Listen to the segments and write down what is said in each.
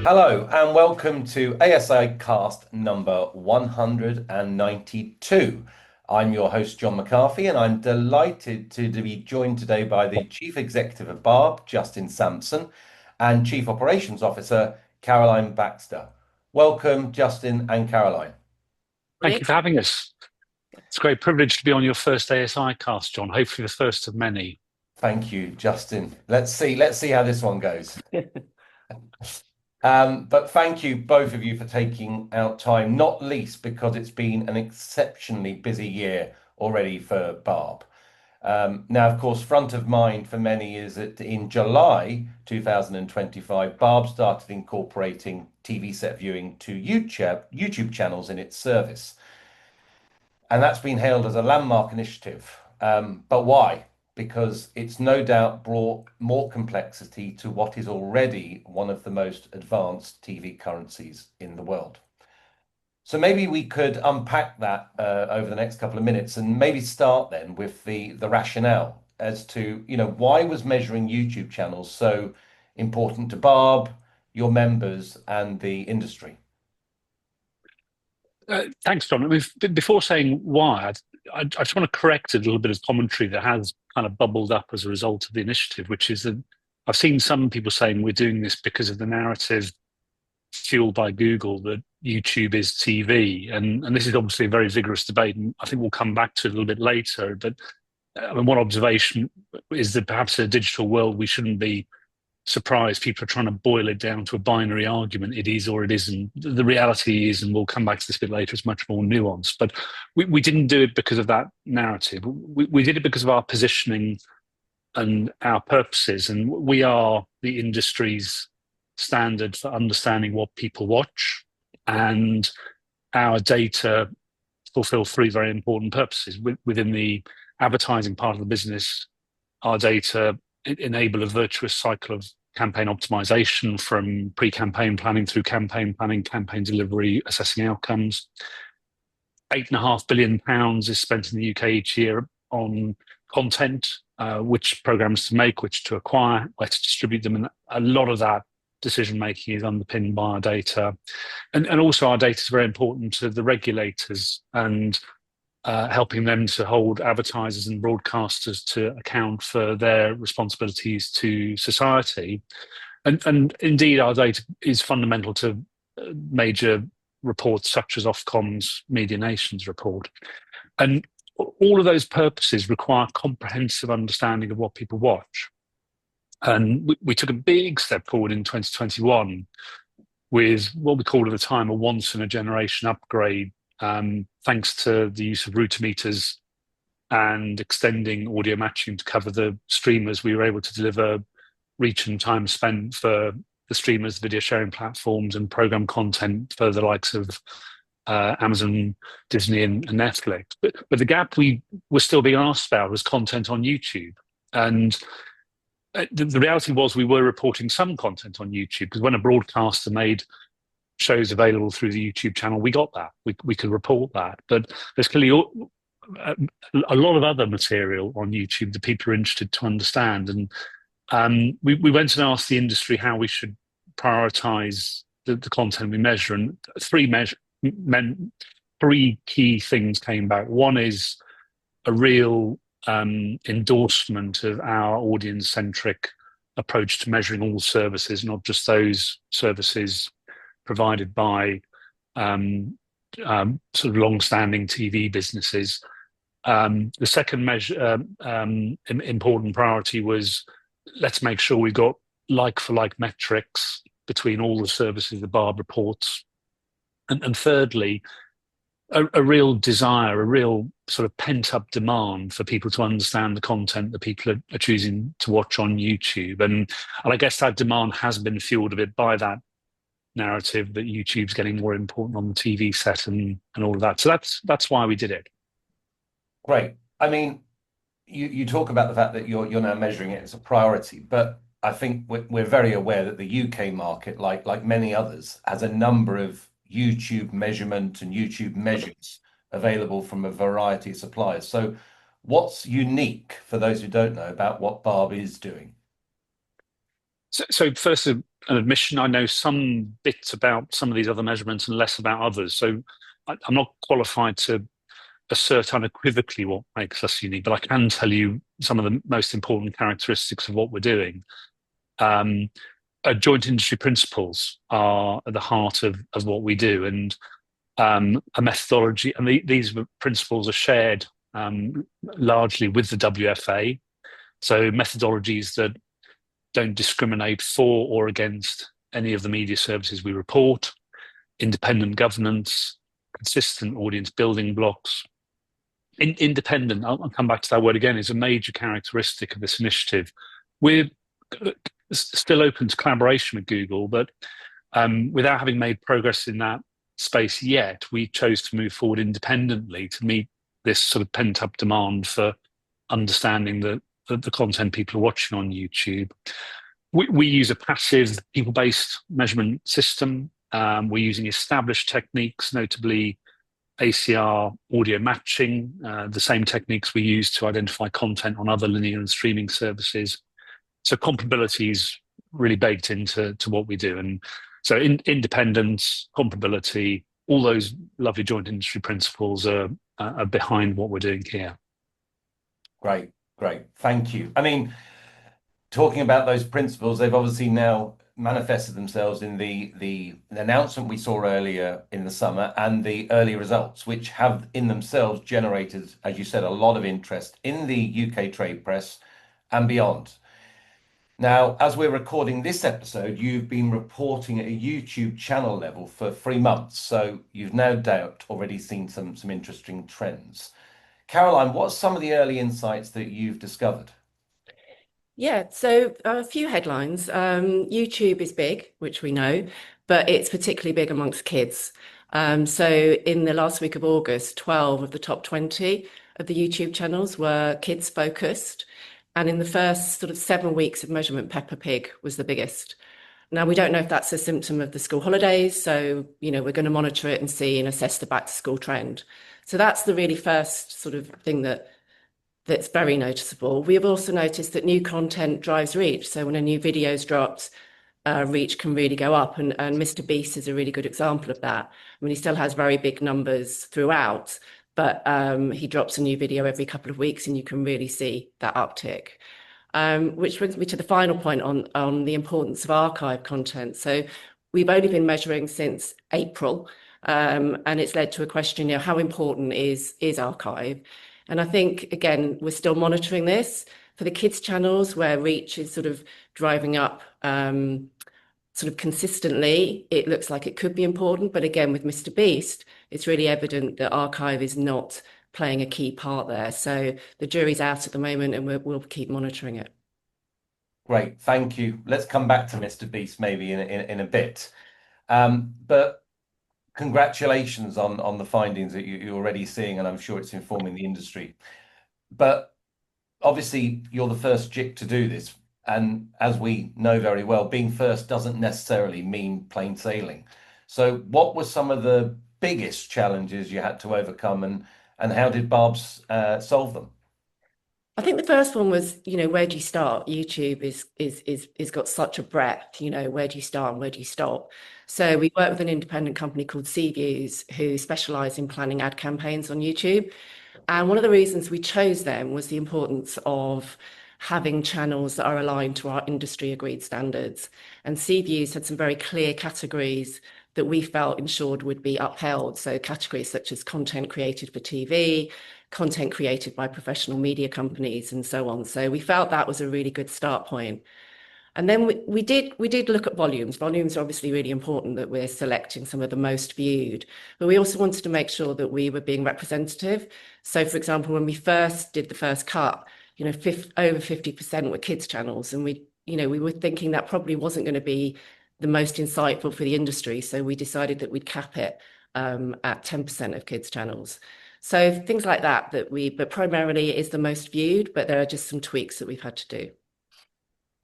Hello and welcome to asiCast number 192. I'm your host, John McCarthy, and I'm delighted to be joined today by the Chief Executive of Barb, Justin Sampson, and Chief Operations Officer, Caroline Baxter. Welcome, Justin and Caroline. Thank you for having us. It's a great privilege to be on your first ASI cast, John. Hopefully the first of many. Thank you, Justin. Let's see how this one goes. But thank you, both of you, for taking out time, not least because it's been an exceptionally busy year already for Barb. Now, of course, front of mind for many is that in July 2025, Barb started incorporating TV set viewing to YouTube channels in its service. And that's been hailed as a landmark initiative. But why? Because it's no doubt brought more complexity to what is already one of the most advanced TV currencies in the world. So maybe we could unpack that over the next couple of minutes and maybe start then with the rationale as to, why was measuring YouTube channels so important to Barb, your members, and the industry? Thanks, John. I mean, before saying why, I just want to correct a little bit of commentary that has kind of bubbled up as a result of the initiative, which is that I've seen some people saying we're doing this because of the narrative fueled by Google that YouTube is TV. And this is obviously a very vigorous debate, and I think we'll come back to it a little bit later. But I mean, one observation is that perhaps in a digital world, we shouldn't be surprised people are trying to boil it down to a binary argument. It is or it isn't. The reality is, and we'll come back to this a bit later, it's much more nuanced. But we didn't do it because of that narrative. We did it because of our positioning and our purposes. And we are the industry's standard for understanding what people watch. And our data fulfill three very important purposes. Within the advertising part of the business, our data enable a virtuous cycle of campaign optimization from pre-campaign planning through campaign planning, campaign delivery, assessing outcomes. £8.5 billion is spent in the UK each year on content, which programs to make, which to acquire, where to distribute them. And a lot of that decision making is underpinned by our data. And also our data is very important to the regulators and helping them to hold advertisers and broadcasters to account for their responsibilities to society. And indeed, our data is fundamental to major reports such as Ofcom's Media Nations report. And all of those purposes require comprehensive understanding of what people watch. And we took a big step forward in 2021 with what we called at the time a once-in-a-generation upgrade, thanks to the use of router meters and extending audio matching to cover the streamers. We were able to deliver reach and time spent for the streamers, video sharing platforms, and program content for the likes of Amazon, Disney, and Netflix. But the gap we were still being asked about was content on YouTube. And the reality was we were reporting some content on YouTube because when a broadcaster made shows available through the YouTube channel, we got that. We could report that. But there's clearly a lot of other material on YouTube that people are interested to understand. And we went and asked the industry how we should prioritize the content we measure. And three key things came back. One is a real endorsement of our audience-centric approach to measuring all services, not just those services provided by sort of long-standing TV businesses. The second important priority was let's make sure we've got like-for-like metrics between all the services the Barb reports. And thirdly, a real desire, a real sort of pent-up demand for people to understand the content that people are choosing to watch on YouTube. And I guess that demand has been fueled a bit by that narrative that YouTube's getting more important on the TV set and all of that. So that's why we did it. Great. I mean, you talk about the fact that you're now measuring it as a priority, but I think we're very aware that the UK market, like many others, has a number of YouTube measurement and YouTube measures available from a variety of suppliers. So what's unique for those who don't know about what Barb is doing? So first, an admission. I know some bits about some of these other measurements and less about others. So I'm not qualified to assert unequivocally what makes us unique, but I can tell you some of the most important characteristics of what we're doing. Um, Joint industry principles are at the heart of what we do, and a methodology. And these principles are shared largely with the WFA. So methodologies that don't discriminate for or against any of the media services we report, independent governance, consistent audience building blocks. Independent, I'll come back to that word again, is a major characteristic of this initiative. We're still open to collaboration with Google, but without having made progress in that space yet, we chose to move forward independently to meet this sort of pent-up demand for understanding the content people are watching on YouTube. We use a passive people-based measurement system. We're using established techniques, notably ACR audio matching, the same techniques we use to identify content on other linear and streaming services. So comparability is really baked into what we do. And so independence, comparability, all those lovely joint industry principles are behind what we're doing here. Great, great. Thank you. I mean, talking about those principles, they've obviously now manifested themselves in the announcement we saw earlier in the summer and the early results, which have in themselves generated, as you said, a lot of interest in the UK trade press and beyond. Now, as we're recording this episode, you've been reporting at a YouTube channel level for 3 months, so you've no doubt already seen some interesting trends. Caroline, what's some of the early insights that you've discovered? Yeah, so a few headlines. YouTube is big, which we know, but it's particularly big amongst kids. So in the last week of August, 12 of the top 20 of the YouTube channels were kids focused. And in the first sort of 7 weeks of measurement, Peppa Pig was the biggest. Now, we don't know if that's a symptom of the school holidays. So, we're going to monitor it and see and assess the back to school trend. So that's the really first sort of thing that's very noticeable. We have also noticed that new content drives reach. So when a new video is dropped, reach can really go up. And Mr. Beast is a really good example of that. I mean, he still has very big numbers throughout, but he drops a new video every couple of weeks and you can really see that uptick. Which brings me to the final point on the importance of archive content. So we've only been measuring since April, and it's led to a question, how important is archive? And I think, again, we're still monitoring this. For the kids' channels, where reach is sort of driving up sort of consistently, it looks like it could be important. But again, with Mr. Beast, it's really evident that archive is not playing a key part there. So the jury's out at the moment, and we'll keep monitoring it. Great, thank you. Let's come back to Mr. Beast maybe in a bit. But congratulations on the findings that you're already seeing, and I'm sure it's informing the industry. But obviously, you're the first JIC to do this. And as we know very well, being first doesn't necessarily mean plain sailing. So what were some of the biggest challenges you had to overcome, and how did Barb's solve them? I think the first one was, where do you start? YouTube is got such a breadth, where do you start and where do you stop? So we work with an independent company called CViews who specialize in planning ad campaigns on YouTube. And one of the reasons we chose them was the importance of having channels that are aligned to our industry agreed standards. And CViews had some very clear categories that we felt ensured would be upheld. So categories such as content created for TV, content created by professional media companies, and so on. So we felt that was a really good start point. And then we did look at volumes. Volumes are obviously really important, that we're selecting some of the most viewed, but we also wanted to make sure that we were being representative. So for example, when we first did the first cut, over 50% were kids channels. And we were thinking that probably wasn't going to be the most insightful for the industry. So we decided that we'd cap it at 10% of kids channels. So things like that, but primarily it is the most viewed, but there are just some tweaks that we've had to do.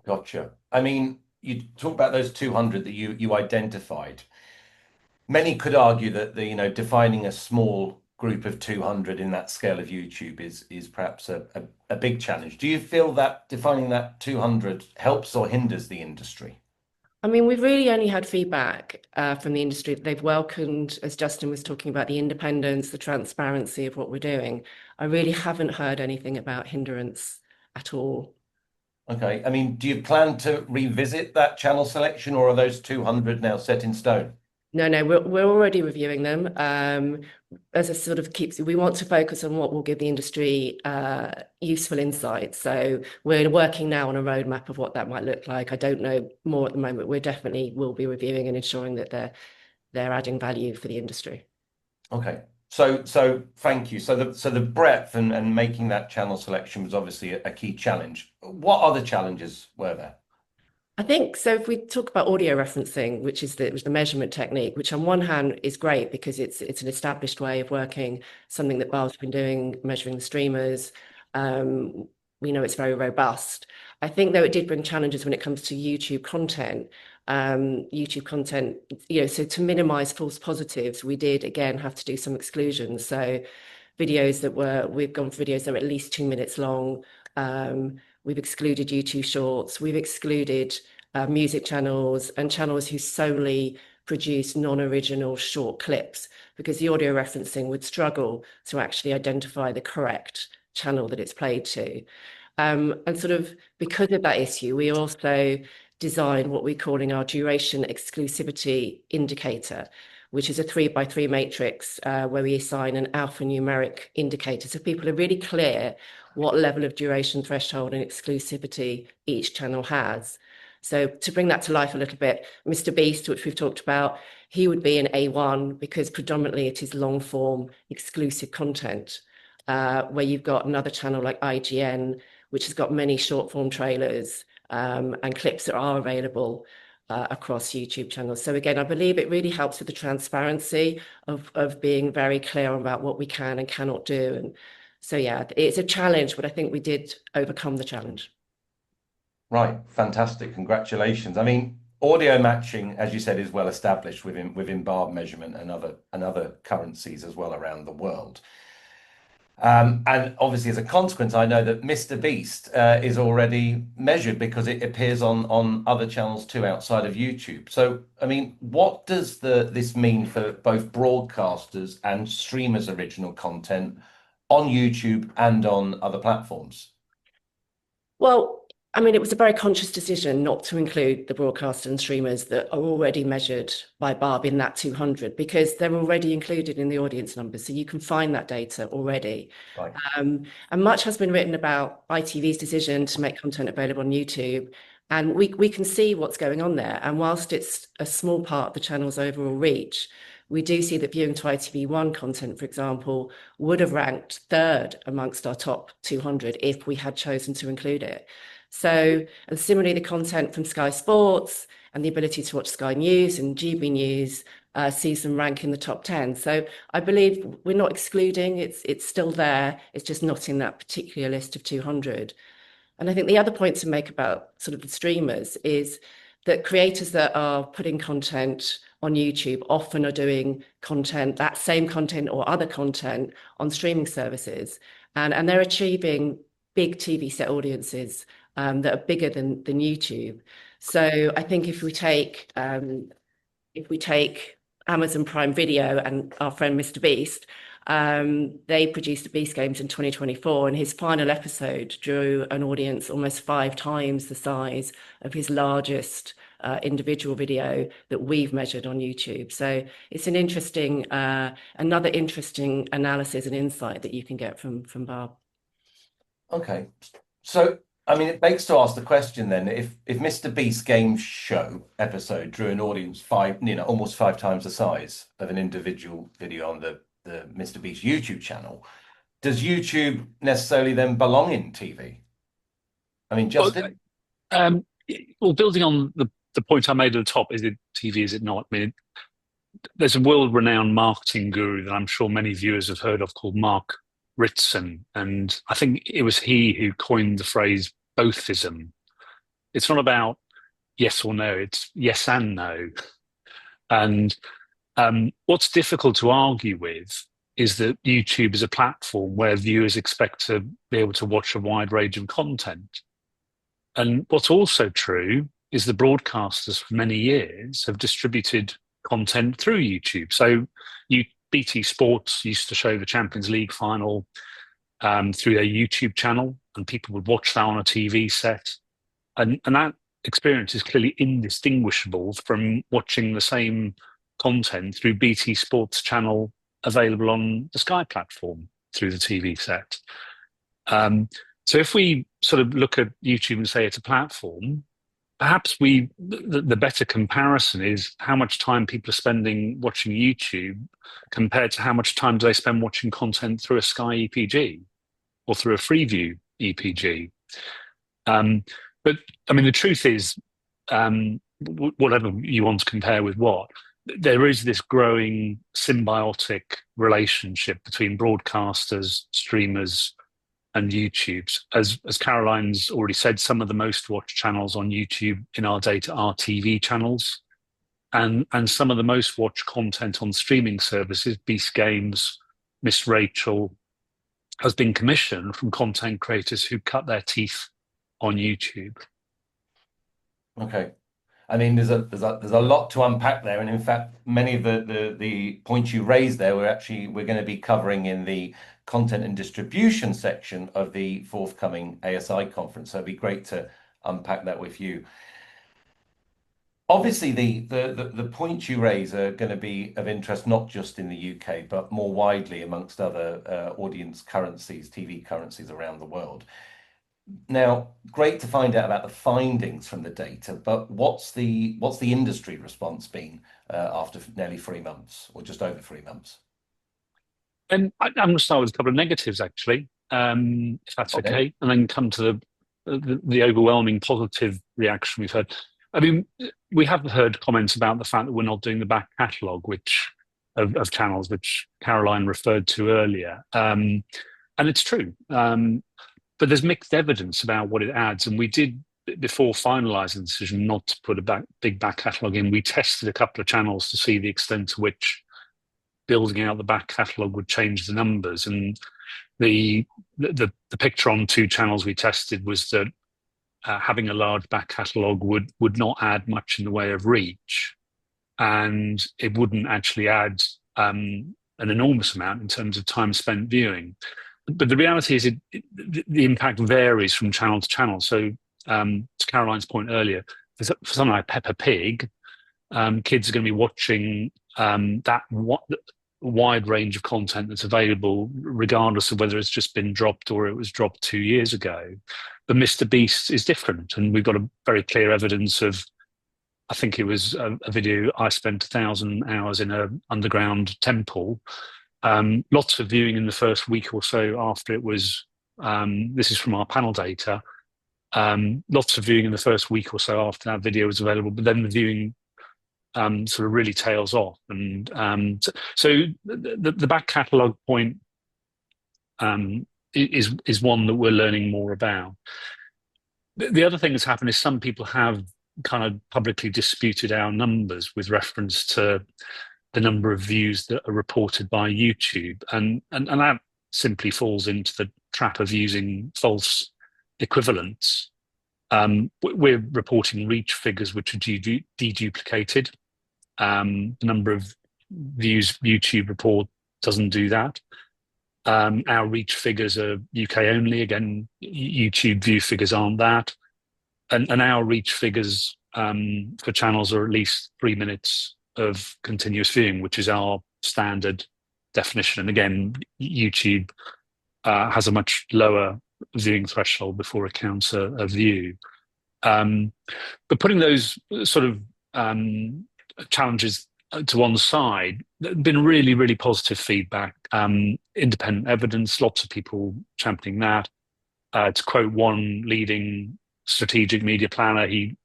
Gotcha. I mean, you talk about those 200 that you identified. Many could argue that defining a small group of 200 in that scale of YouTube is perhaps a big challenge. Do you feel that defining that 200 helps or hinders the industry? I mean, we've really only had feedback from the industry that they've welcomed, as Justin was talking about, the independence, the transparency of what we're doing. I really haven't heard anything about hindrance at all. Okay. I mean, do you plan to revisit that channel selection, or are those 200 now set in stone? No, we're already reviewing them. As a sort of we want to focus on what will give the industry useful insight. So we're working now on a roadmap of what that might look like. I don't know more at the moment. We definitely will be reviewing and ensuring that they're adding value for the industry. Okay. So thank you. So the breadth and making that channel selection was obviously a key challenge. What other challenges were there? I think so. If we talk about audio referencing, which is the measurement technique, which on one hand is great because it's an established way of working, something that Barb's been doing, measuring the streamers. We know it's very robust. I think though it did bring challenges when it comes to YouTube content. YouTube content, so to minimize false positives, we did again have to do some exclusions. So we've gone for videos that are at least 2 minutes long. We've excluded YouTube Shorts. We've excluded music channels and channels who solely produce non-original short clips because the audio referencing would struggle to actually identify the correct channel that it's played to. And sort of because of that issue, we also designed what we're calling our duration exclusivity indicator, which is a 3x3 matrix where we assign an alphanumeric indicator. So people are really clear what level of duration threshold and exclusivity each channel has. So to bring that to life a little bit, Mr. Beast, which we've talked about, he would be an A1 because predominantly it is long form exclusive content, where you've got another channel like IGN, which has got many short form trailers and clips that are available across YouTube channels. So again, I believe it really helps with the transparency of being very clear about what we can and cannot do. And so, yeah, it's a challenge, but I think we did overcome the challenge. Right, fantastic. Congratulations. I mean, audio matching, as you said, is well established within barb measurement and other currencies as well around the world. And obviously, as a consequence, I know that Mr. Beast is already measured because it appears on other channels too outside of YouTube. So, I mean, what does this mean for both broadcasters and streamers' original content on YouTube and on other platforms? Well, I mean, it was a very conscious decision not to include the broadcasters and streamers that are already measured by Barb in that 200 because they're already included in the audience numbers. So you can find that data already. Right. And much has been written about ITV's decision to make content available on YouTube. And we can see what's going on there. And whilst it's a small part of the channel's overall reach, we do see that viewing to ITV1 content, for example, would have ranked third amongst our top 200 if we had chosen to include it. So, and similarly, the content from Sky Sports and the ability to watch Sky News and GB News sees them rank in the top 10. So I believe we're not excluding, it's still there, it's just not in that particular list of 200. And I think the other point to make about sort of the streamers is that creators that are putting content on YouTube often are doing content, that same content or other content on streaming services. And they're achieving big TV set audiences that are bigger than YouTube. So I think if we take Amazon Prime Video and our friend Mr. Beast, they produced the Beast Games in 2024, and his final episode drew an audience almost 5 times the size of his largest individual video that we've measured on YouTube. So it's an interesting, another interesting analysis and insight that you can get from Barb. Okay, so I mean, it begs to ask the question then: if Mr. Beast's game show episode drew an audience almost 5 times the size of an individual video on the Mr. Beast YouTube channel, does YouTube necessarily then belong in TV? I mean, Justin? Well, building on the point I made at the top, is it TV, is it not? I mean, there's a world-renowned marketing guru that I'm sure many viewers have heard of called Mark Ritson, and I think it was he who coined the phrase bothism. It's not about yes or no, it's yes and no. And what's difficult to argue with is that YouTube is a platform where viewers expect to be able to watch a wide range of content. And what's also true is the broadcasters for many years have distributed content through YouTube. So BT Sports used to show the Champions League final through their YouTube channel, and people would watch that on a TV set. And that experience is clearly indistinguishable from watching the same content through BT Sports channel available on the Sky platform through the TV set. So if we sort of look at YouTube and say it's a platform, perhaps the better comparison is how much time people are spending watching YouTube compared to how much time do they spend watching content through a Sky EPG or through a Freeview EPG. But I mean, the truth is, whatever you want to compare with what, there is this growing symbiotic relationship between broadcasters, streamers, and YouTube. As Caroline's already said, some of the most watched channels on YouTube in our data are TV channels, and some of the most watched content on streaming services, Beast Games, Miss Rachel, has been commissioned from content creators who cut their teeth on YouTube. Okay. I mean, there's a lot to unpack there, and in fact, many of the points you raised there we're going to be covering in the content and distribution section of the forthcoming ASI conference. So it'd be great to unpack that with you. Obviously, the points you raise are going to be of interest not just in the UK, but more widely amongst other audience currencies, TV currencies around the world. Now, great to find out about the findings from the data, but what's the industry response been after nearly 3 months, or just over 3 months? And I'm going to start with a couple of negatives, actually, if that's okay, and then come to the overwhelming positive reaction we've heard. I mean, we have heard comments about the fact that we're not doing the back catalogue, of channels, which Caroline referred to earlier, and it's true. But there's mixed evidence about what it adds. And we did, before finalising the decision not to put a big back catalogue in, we tested a couple of channels to see the extent to which building out the back catalogue would change the numbers. And the picture on 2 channels we tested was that having a large back catalogue would not add much in the way of reach. And it wouldn't actually add an enormous amount in terms of time spent viewing. But the reality is the impact varies from channel to channel. So to Caroline's point earlier, for something like Peppa Pig, kids are going to be watching that wide range of content that's available, regardless of whether it's just been dropped or it was dropped 2 years ago. But Mr. Beast is different. And we've got a very clear evidence of, I think it was a video, I spent 1,000 hours in an underground temple. Lots of viewing in the first week or so after it was, this is from our panel data, lots of viewing in the first week or so after that video was available, but then the viewing sort of really tails off. And so the back catalogue point is one that we're learning more about. The other thing that's happened is some people have kind of publicly disputed our numbers with reference to the number of views that are reported by YouTube, and that simply falls into the trap of using false equivalents. We're reporting reach figures which are deduplicated. The number of views YouTube report doesn't do that. Our reach figures are UK only. Again, YouTube view figures aren't that. And our reach figures for channels are at least 3 minutes of continuous viewing, which is our standard definition. And again, YouTube has a much lower viewing threshold before it counts a view. But putting those sort of challenges to one side, there's been really, really positive feedback, independent evidence, lots of people championing that. To quote one leading strategic media planner, he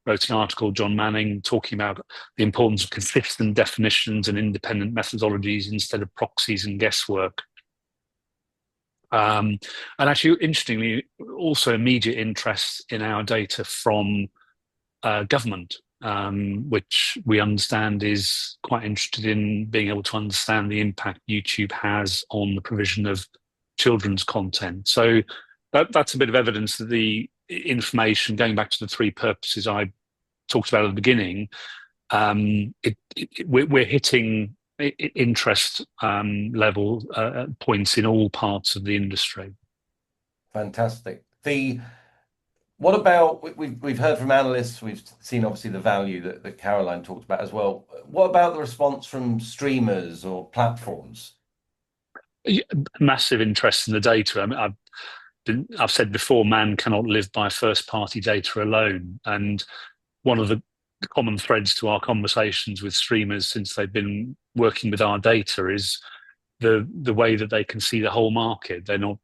wrote an article, John Manning, talking about the importance of consistent definitions and independent methodologies instead of proxies and guesswork. And actually, interestingly, also immediate interest in our data from government. which we understand is quite interested in being able to understand the impact YouTube has on the provision of children's content. So that's a bit of evidence that the information, going back to the three purposes I talked about at the beginning, we're hitting interest level points in all parts of the industry. Fantastic. What about, we've heard from analysts, we've seen obviously the value that Caroline talked about as well. What about the response from streamers or platforms? Massive interest in the data. I mean, I've said before, man cannot live by first-party data alone. And one of the common threads to our conversations with streamers since they've been working with our data is the way that they can see the whole market. They're not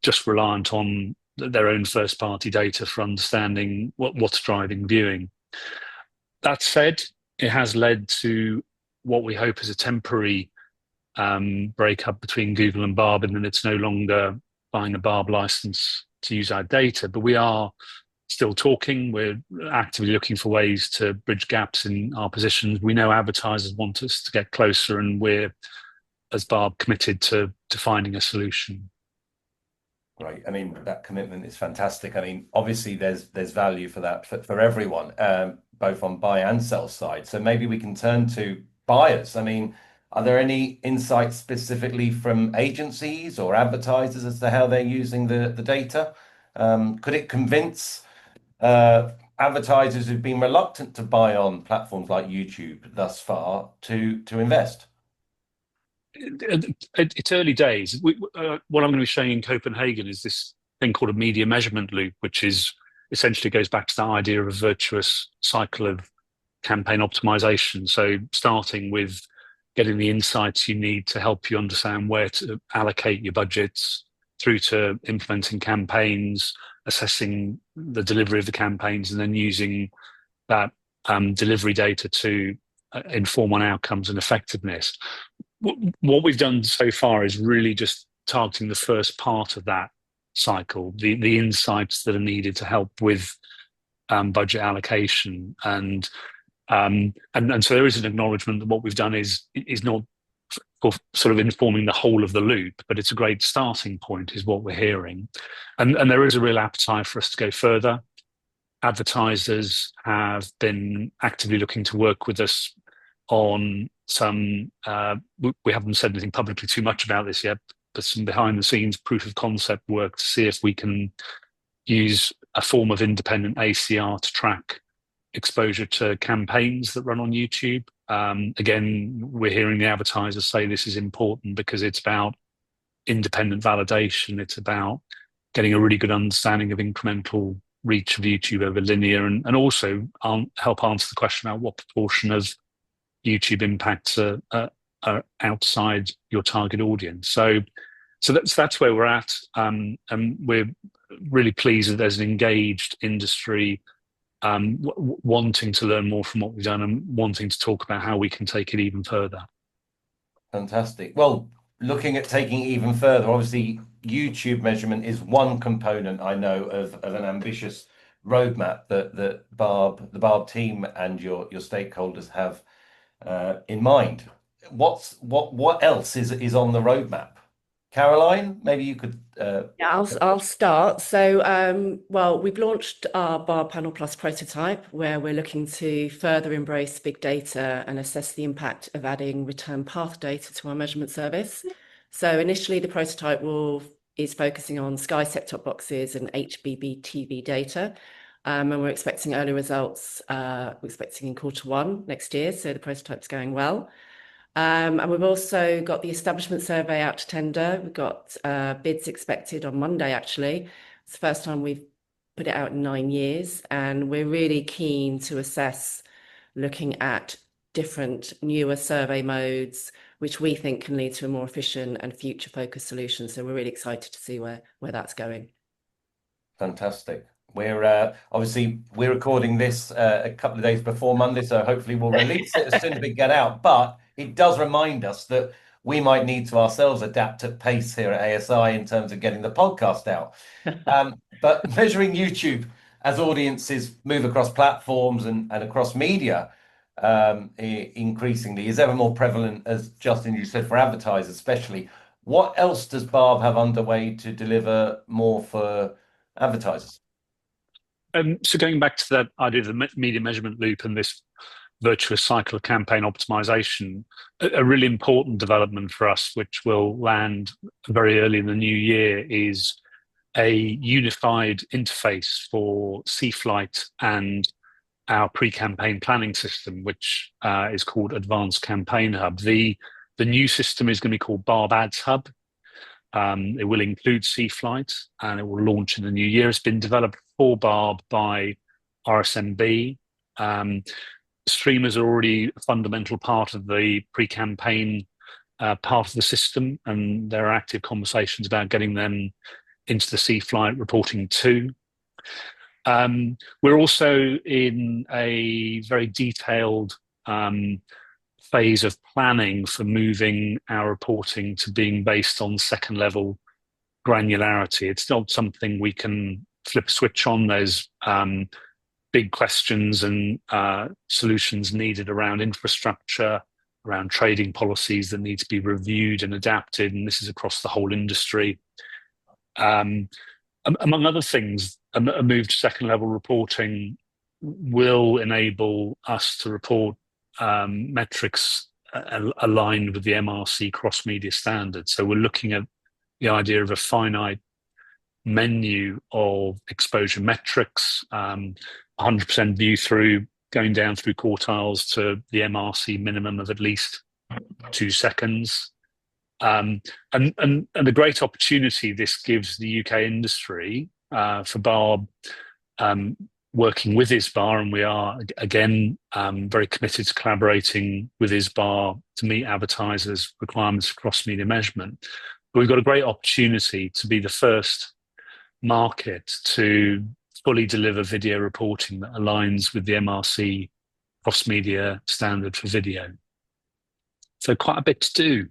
just reliant on their own first-party data for understanding what's driving viewing. That said, it has led to what we hope is a temporary breakup between Google and Barb, and then it's no longer buying a Barb license to use our data. But we are still talking. We're actively looking for ways to bridge gaps in our positions. We know advertisers want us to get closer, and we're, as Barb, committed to finding a solution. Great. I mean, that commitment is fantastic. I mean, obviously there's value for that for everyone, both on buy and sell side. So maybe we can turn to buyers. I mean, are there any insights specifically from agencies or advertisers as to how they're using the data? Could it convince advertisers who've been reluctant to buy on platforms like YouTube thus far to invest? It's early days. What I'm going to be showing in Copenhagen is this thing called a media measurement loop, which is essentially goes back to the idea of a virtuous cycle of campaign optimization. So starting with getting the insights you need to help you understand where to allocate your budgets, through to implementing campaigns, assessing the delivery of the campaigns, and then using that delivery data to inform on outcomes and effectiveness. What we've done so far is really just targeting the first part of that cycle, the insights that are needed to help with budget allocation, and so there is an acknowledgement that what we've done is not for sort of informing the whole of the loop, but it's a great starting point, is what we're hearing, and there is a real appetite for us to go further. Advertisers have been actively looking to work with us on some, we haven't said anything publicly too much about this yet, but some behind the scenes proof of concept work to see if we can use a form of independent ACR to track exposure to campaigns that run on YouTube. Again, we're hearing the advertisers say this is important because it's about independent validation. It's about getting a really good understanding of incremental reach of YouTube over linear, and also help answer the question about what proportion of YouTube impacts are outside your target audience. So that's where we're at, and we're really pleased that there's an engaged industry wanting to learn more from what we've done and wanting to talk about how we can take it even further. Fantastic. Well, looking at taking it even further, obviously YouTube measurement is one component I know of an ambitious roadmap that the Barb team and your stakeholders have in mind. What else is on the roadmap? Caroline, maybe you could. Yeah, I'll start. So, well, we've launched our Barb Panel Plus prototype, where we're looking to further embrace big data and assess the impact of adding return path data to our measurement service. So initially, the prototype is focusing on Sky set-top boxes and HBB TV data. And we're expecting early results, we're expecting in Q1 next year. So the prototype's going well. And we've also got the establishment survey out to tender. We've got bids expected on Monday, actually. It's the first time we've put it out in 9 years. And we're really keen to assess, looking at different newer survey modes, which we think can lead to a more efficient and future-focused solution. So we're really excited to see where that's going. Fantastic. We're obviously recording this a couple of days before Monday, so hopefully we'll release it as soon as we get out. But it does remind us that we might need to ourselves adapt at pace here at ASI in terms of getting the podcast out. But measuring YouTube as audiences move across platforms and across media, increasingly is ever more prevalent, as Justin, you said, for advertisers especially. What else does Barb have underway to deliver more for advertisers? So going back to that idea of the media measurement loop and this virtuous cycle of campaign optimization, a really important development for us, which will land very early in the new year, is a unified interface for C-Flight and our pre-campaign planning system, which is called Advanced Campaign Hub. The new system is going to be called Barb Ads Hub. It will include C-Flight and it will launch in the new year. It's been developed for Barb by RSMB. Streamers are already a fundamental part of the pre-campaign part of the system, and there are active conversations about getting them into the C-Flight reporting too. We're also in a very detailed phase of planning for moving our reporting to being based on second level granularity. It's not something we can flip a switch on. There's big questions and solutions needed around infrastructure, around trading policies that need to be reviewed and adapted, and this is across the whole industry. Among other things, a move to second level reporting will enable us to report metrics aligned with the MRC cross-media standard. So we're looking at the idea of a finite menu of exposure metrics, 100% view through, going down through quartiles to the MRC minimum of at least 2 seconds. And the great opportunity this gives the UK industry for Barb, working with ISBA, and we are again very committed to collaborating with ISBA to meet advertisers' requirements for cross-media measurement. But we've got a great opportunity to be the first market to fully deliver video reporting that aligns with the MRC cross-media standard for video. So quite a bit to do.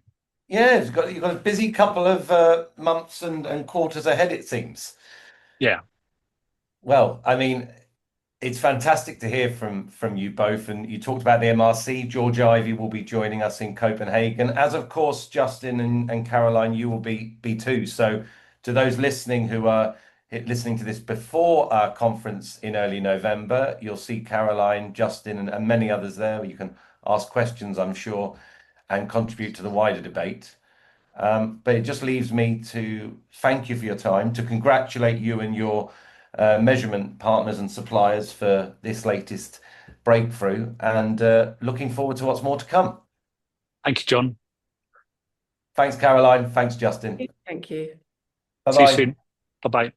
Yeah, you've got a busy couple of months and quarters ahead, it seems. Yeah. Well, I mean, it's fantastic to hear from you both. And you talked about the MRC. George Ivey will be joining us in Copenhagen, as of course Justin and Caroline, you will be too. So to those listening who are listening to this before our conference in early November, you'll see Caroline, Justin, and many others there. You can ask questions, I'm sure, and contribute to the wider debate. But it just leaves me to thank you for your time, to congratulate you and your measurement partners and suppliers for this latest breakthrough, and looking forward to what's more to come. Thank you, John. Thanks, Caroline. Thanks, Justin. Thank you. Bye-bye. See you soon. Bye-bye.